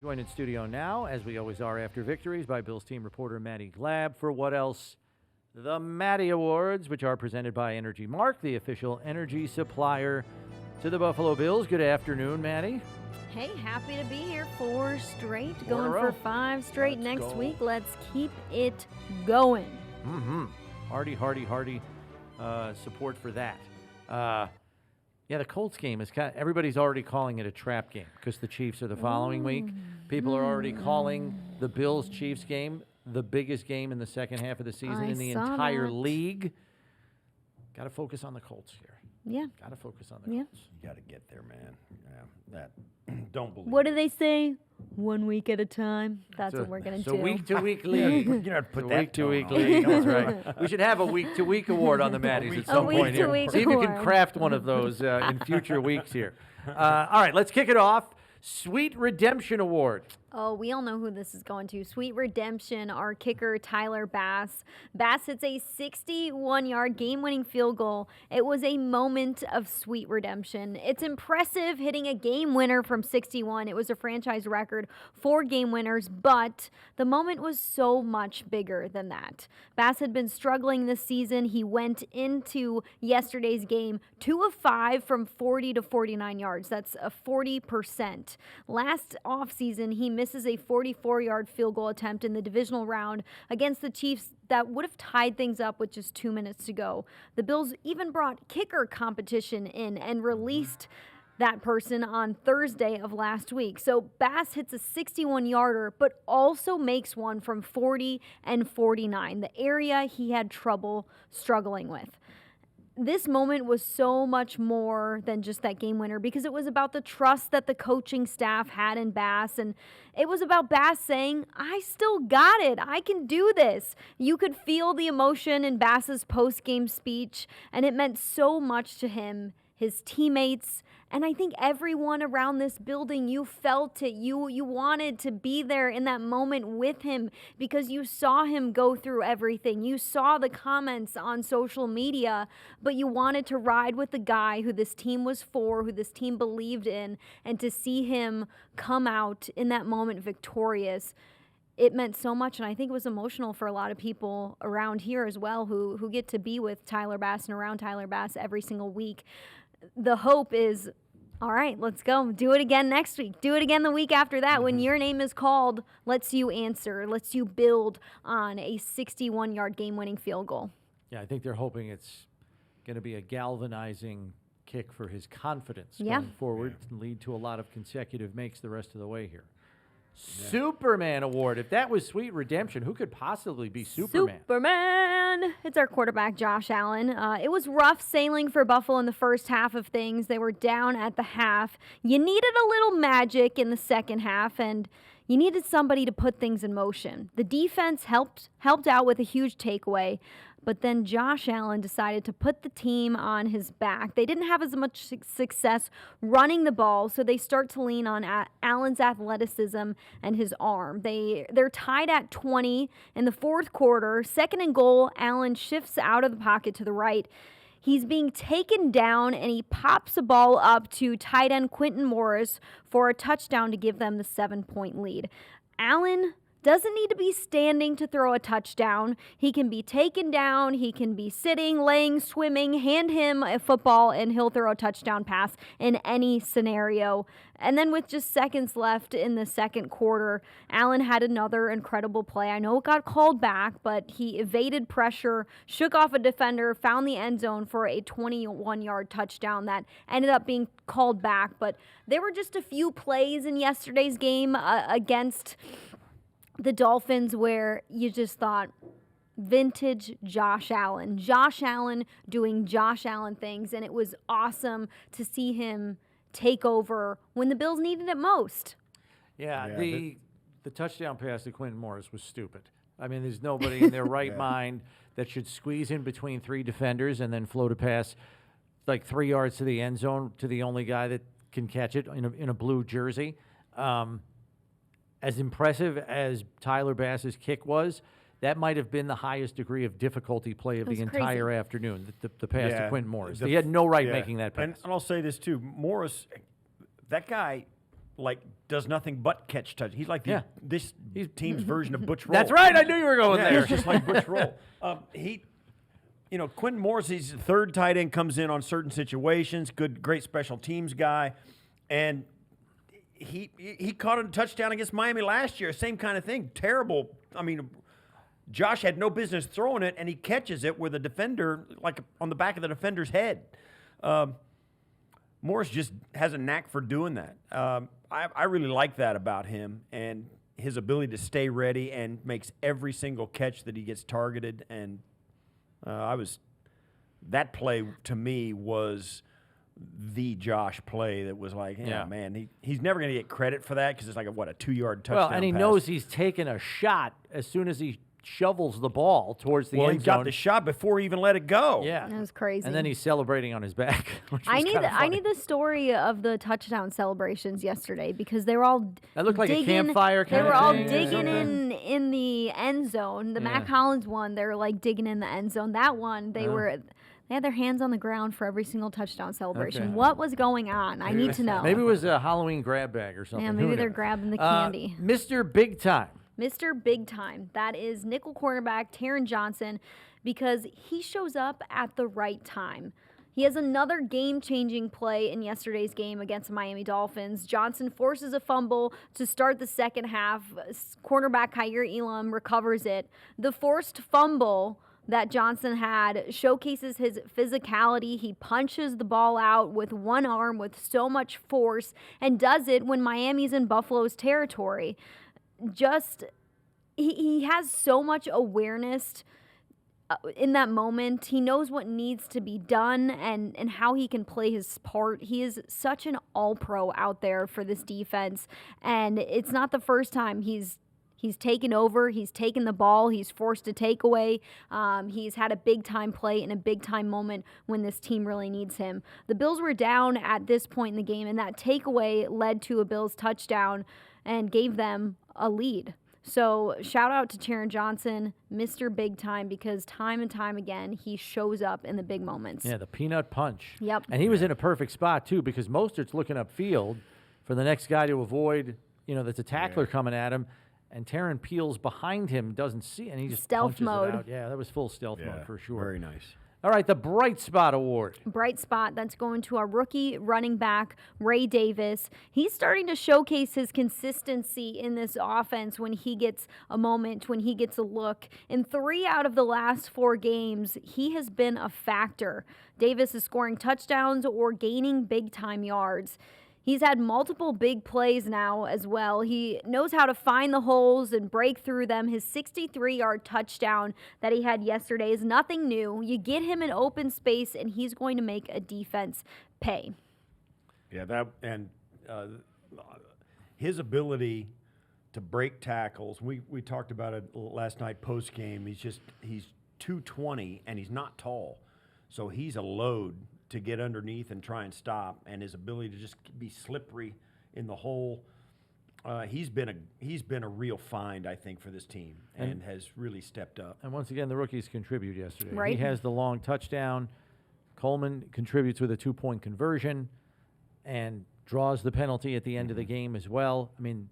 Joined in studio now, as we always are after victories, by Bills team reporter Maddy Glab for what else? The Maddy Awards, which are presented by Energy Mark, the official energy supplier to the Buffalo Bills. Good afternoon, Maddy. Hey, happy to be here. 4 straight, Four in going a for row. 5 straight Let's next go. week. Let's keep it going. Hearty support for that. Yeah, the Colts game is everybody's already calling it a trap game because the Chiefs are the following week. People are already calling the Bills-Chiefs game the biggest game in the second half of the season in the entire league. Got to focus on the Colts here. Yeah. Got to focus on the Colts. You got to get there, man. Yeah, don't believe. What do they say? 1 week at a time. That's what we're going to do. It's a week-to-week league. You know, put that week-to-week tone on. league. That's right. We should have a week-to-week award on the Maddies at some point here. week-to-week See if you can award. craft one of those in future weeks here. All right, let's kick it off. Sweet Redemption Award. Oh, we all know who this is going to. Sweet Redemption, our kicker, Tyler Bass. Bass hits a 61-yard game-winning field goal. It was a moment of sweet redemption. It's impressive hitting a game winner from 61. It was a franchise record, 4 game winners, but the moment was so much bigger than that. Bass had been struggling this season. He went into yesterday's game 2 of 5 from 40 to 49 yards. That's a 40%. Last offseason, he misses a 44-yard field goal attempt in the divisional round against the Chiefs that would have tied things up with just 2 minutes to go. The Bills even brought kicker competition in and released that person on Thursday of last week. So Bass hits a 61-yarder, but also makes one from 40 and 49, the area he had trouble struggling with. This moment was so much more than just that game winner because it was about the trust that the coaching staff had in Bass, and it was about Bass saying, I still got it. I can do this. You could feel the emotion in Bass's post-game speech, and it meant so much to him, his teammates, and I think everyone around this building. You felt it. You wanted to be there in that moment with him because you saw him go through everything. You saw the comments on social media, but you wanted to ride with the guy who this team was for, who this team believed in, and to see him come out in that moment victorious. It meant so much, and I think it was emotional for a lot of people around here as well who get to be with Tyler Bass and around Tyler Bass every single week. The hope is, all right, let's go. Do it again next week. Do it again the week after that. When your name is called, lets you answer, lets you build on a 61-yard game-winning field goal. Yeah, I think they're hoping it's going to be a galvanizing kick for his confidence going forward and lead to a lot of consecutive makes the rest of the way here. Superman Award. If that was Sweet Redemption, who could possibly be Superman? Superman! It's our quarterback, Josh Allen. It was rough sailing for Buffalo in the first half of things. They were down at the half. You needed a little magic in the second half, and you needed somebody to put things in motion. The defense helped out with a huge takeaway, but then Josh Allen decided to put the team on his back. They didn't have as much success running the ball, so they start to lean on Allen's athleticism and his arm. They're tied at 20 in the fourth quarter. Second and goal, Allen shifts out of the pocket to the right. He's being taken down, and he pops a ball up to tight end Quentin Morris for a touchdown to give them the 7-point lead. Allen doesn't need to be standing to throw a touchdown. He can be taken down. He can be sitting, laying, swimming. Hand him a football, and he'll throw a touchdown pass in any scenario. And then with just seconds left in the second quarter, Allen had another incredible play. I know it got called back, but he evaded pressure, shook off a defender, found the end zone for a 21-yard touchdown that ended up being called back. But there were just a few plays in yesterday's game against the Dolphins where you just thought, vintage Josh Allen. Josh Allen doing Josh Allen things, and it was awesome to see him take over when the Bills needed it most. Yeah, the touchdown pass to Quentin Morris was stupid. I mean, there's nobody in their right mind that should squeeze in between 3 defenders and then float a pass like 3 yards to the end zone to the only guy that can catch it in a blue jersey. As impressive as Tyler Bass's kick was, that might have been the highest degree of difficulty play of the entire afternoon, the pass to Quentin Morris. He had no right making that pass. And I'll say this, too. Morris, that guy, like, does nothing but catch touch. He's like this team's version of Butch Roll. That's right. I knew you were going there. He's just like Butch Roll. Quentin Morrissey's third tight end comes in on certain situations. Great special teams guy, and he caught a touchdown against Miami last year. Same kind of thing. Terrible. I mean, Josh had no business throwing it, and he catches it with a defender, like on the back of the defender's head. Morris just has a knack for doing that. I really like that about him, and his ability to stay ready and makes every single catch that he gets targeted. And that play to me was the Josh play that was like, man, he's never going to get credit for that because it's like a 2-yard touchdown. Well, and he knows he's taking a shot as soon as he shovels the ball towards the end zone. He got the shot before he even let it go. Yeah, that was crazy. And then he's celebrating on his back. Which I was need the story of the touchdown celebrations yesterday because they were all. That looked like digging, a campfire. They were all digging in the end zone. The Yeah. Matt Collins one, they were like digging in the end zone. That one, they had their hands on the ground for every single touchdown celebration. Okay. What was going on? I need to know. Maybe it was a Halloween grab bag or something. Yeah, Who maybe they're knows? grabbing the candy. Mr. Big Time. Mr. Big Time. That is nickel cornerback Taron Johnson because he shows up at the right time. He has another game-changing play in yesterday's game against the Miami Dolphins. Johnson forces a fumble to start the second half. Cornerback Khair Elam recovers it. The forced fumble that Johnson had showcases his physicality. He punches the ball out with one arm with so much force and does it when Miami's in Buffalo's territory. He has so much awareness in that moment. He knows what needs to be done and how he can play his part. He is such an all-pro out there for this defense, and it's not the first time he's taken over. He's taken the ball. He's forced a takeaway. He's had a big-time play in a big-time moment when this team really needs him. The Bills were down at this point in the game, and that takeaway led to a Bills touchdown and gave them a lead. So shout out to Taron Johnson, Mr. Big Time, because time and time again, he shows up in the big moments. Yeah, the peanut punch. Yep. And he was in a perfect spot, too, because Mostert's looking upfield for the next guy to avoid, that's a tackler coming at him. And Taron peels behind him, doesn't see, and he just Stealth punches mode. it out. Yeah, that was full stealth mode for sure. Very nice. All right, the Bright Spot Award. Bright spot, that's going to our rookie running back, Ray Davis. He's starting to showcase his consistency in this offense when he gets a moment, when he gets a look. In 3 out of the last 4 games, he has been a factor. Davis is scoring touchdowns or gaining big-time yards. He's had multiple big plays now as well. He knows how to find the holes and break through them. His 63-yard touchdown that he had yesterday is nothing new. You get him in open space, and he's going to make a defense pay. Yeah, his ability to break tackles. We talked about it last night post game. He's 220 and he's not tall, so he's a load to get underneath and try and stop, and his ability to just be slippery in the hole. He's been a real find, I think, for this team, and has really stepped up. And once again, the rookies contribute yesterday. Right. He has the long touchdown. Coleman contributes with a 2-point conversion and draws the penalty at the end of the game as well. I mean,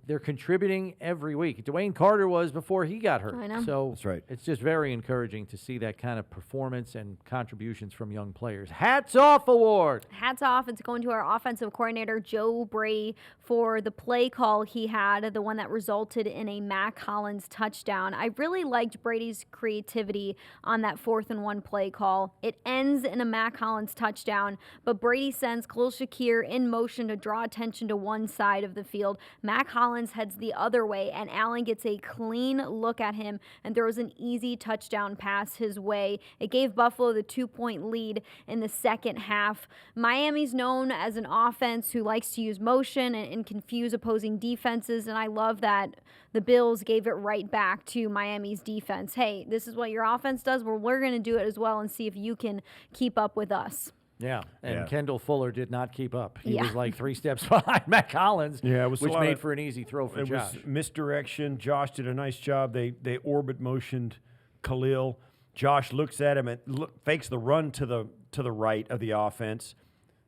they're contributing every week. Dwayne Carter was before he got hurt. I know. So That's right. It's just very encouraging to see that kind of performance and contributions from young players. Hats off award. Hats off. It's going to our offensive coordinator, Joe Brady, for the play call he had, the one that resulted in a Matt Collins touchdown. I really liked Brady's creativity on that 4th and 1 play call. It ends in a Matt Collins touchdown, but Brady sends Khalil Shakir in motion to draw attention to one side of the field. Matt Collins heads the other way, and Allen gets a clean look at him and throws an easy touchdown pass his way. It gave Buffalo the 2-point lead in the second half. Miami's known as an offense who likes to use motion and confuse opposing defenses, and I love that the Bills gave it right back to Miami's defense. Hey, this is what your offense does. Well, we're going to do it as well and see if you can keep up with us. Yeah, and Yeah. Kendall Fuller did not keep up. He Yeah. was like 3 steps behind Matt Collins, Yeah, it was a which lot made of- for an easy throw for It Josh. was misdirection. Josh did a nice job. They orbit motioned Khalil. Josh looks at him and fakes the run to the right of the offense,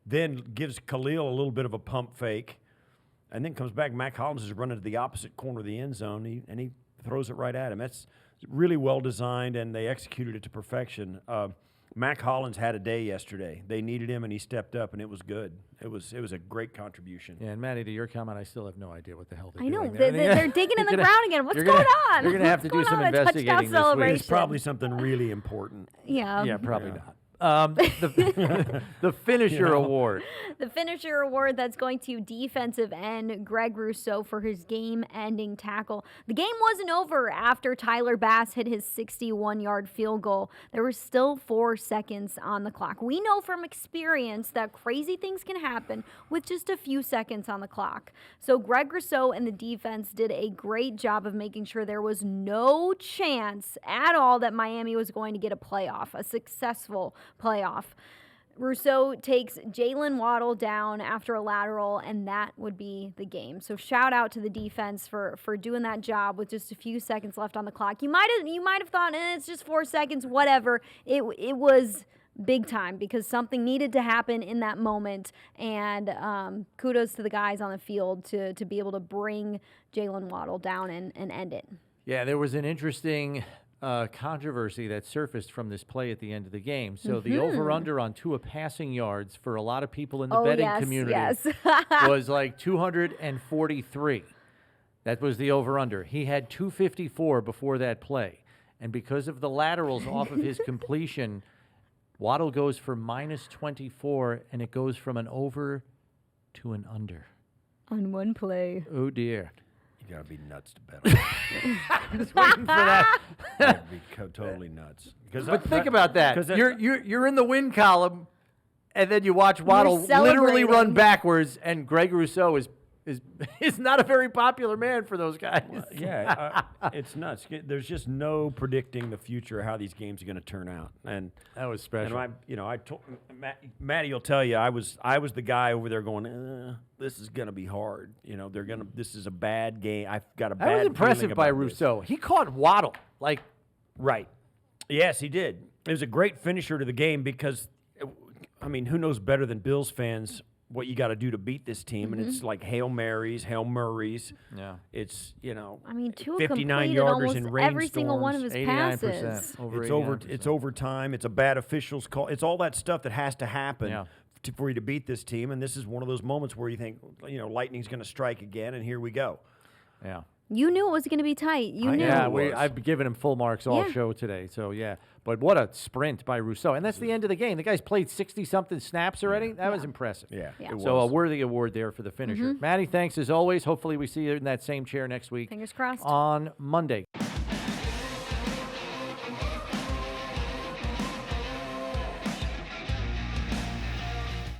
then gives Khalil a little bit of a pump fake, and then comes back. Mac Hollins is running to the opposite corner of the end zone, and he throws it right at him. That's really well designed, and they executed it to perfection. Mac Hollins had a day yesterday. They needed him, and he stepped up, and it was good. It was a great contribution. Yeah, and Maddie, to your comment, I still have no idea what the hell they're I know. doing there. They're digging in the ground again. What's going on? You're going to have to do What's some going on? A touchdown investigating this week. celebration. It's probably something really important. Yeah. Yeah, probably not. The Finisher Award. The Finisher Award that's going to defensive end Greg Rousseau for his game-ending tackle. The game wasn't over after Tyler Bass hit his 61-yard field goal. There were still 4 seconds on the clock. We know from experience that crazy things can happen with just a few seconds on the clock. So Greg Rousseau and the defense did a great job of making sure there was no chance at all that Miami was going to get a successful playoff. Rousseau takes Jalen Waddle down after a lateral, and that would be the game. So shout out to the defense for doing that job with just a few seconds left on the clock. You might have thought, it's just 4 seconds, whatever. It was big time because something needed to happen in that moment, and kudos to the guys on the field to be able to bring Jalen Waddle down and end it. Yeah, there was an interesting controversy that surfaced from this play at the end of the game. So the over-under on Tua passing yards for a lot of people in the betting community was like 243. That was the over-under. He had 254 before that play. And because of the laterals off of his completion, Waddle goes for minus 24, and it goes from an over to an under. On one play. Oh, dear. You gotta be nuts to bet on that. I was waiting for that. That'd be totally nuts. But think about that. 'cause You're in the win column, and then you watch Waddle literally run backwards, and Greg Rousseau is not a very popular man for those guys. Yeah, it's nuts. There's just no predicting the future, how these games are going to turn out. And that was special. And I told Matty will tell you, I was the guy over there going, this is going to be hard. This is a bad game. I've got a bad. That was impressive by Rousseau. He caught Waddle right. Yes, he did. It was a great finisher to the game because, who knows better than Bills fans what you got to do to beat this team, and it's like Hail Marys, Hail Murrays. Yeah. It's, Tua 59 completed yarders almost in every single one of rainstorms. his 89%. passes. It's overtime. It's a bad officials call. It's all that stuff that has to happen for you to beat this team, and this is one of those moments where you think, lightning's going to strike again, and here we go. Yeah. You knew it was going to be tight. You knew. Yeah, I've given him full marks all show today. So, yeah. But what a sprint by Rousseau. And that's the end of the game. The guy's played 60-something snaps already. That was impressive. Yeah. Yeah. So a worthy award there for the finisher. Maddie, thanks as always. Hopefully we see you in that same chair next week. Fingers crossed. On Monday.